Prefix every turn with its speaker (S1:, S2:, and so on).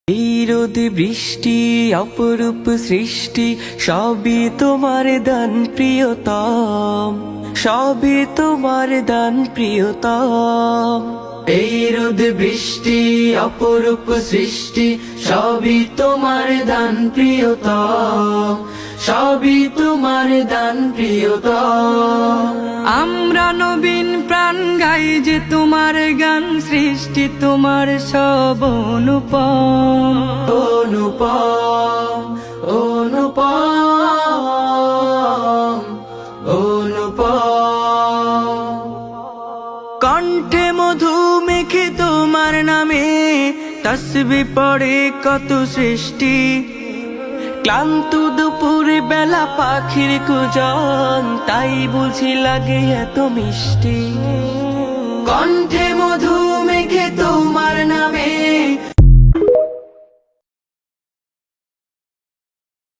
S1: এই রোদ বৃষ্টি অপরূপ সৃষ্টি সবই তোমার দান প্রিয়তম, সবই তোমার দান প্রিয়তম। এই রোদ বৃষ্টি অপরূপ সৃষ্টি সবই তোমার দান প্রিয়তম, সবই তোমার দান প্রিয়তম। আমরা নবীন প্রাণ গাই যে তোমার গান, সৃষ্টি তোমার সব অনুপম, অনুপম, অনুপম, অনুপম। কণ্ঠে মধু মেখে তোমার নামে তাসবিহ পড়ে কত সৃষ্টি, ক্লান্ত দুপুরে বেলা পাখির কুজন, তাই বুঝি লাগে এত মিষ্টি। কণ্ঠে মধু মেখে তোমার নামে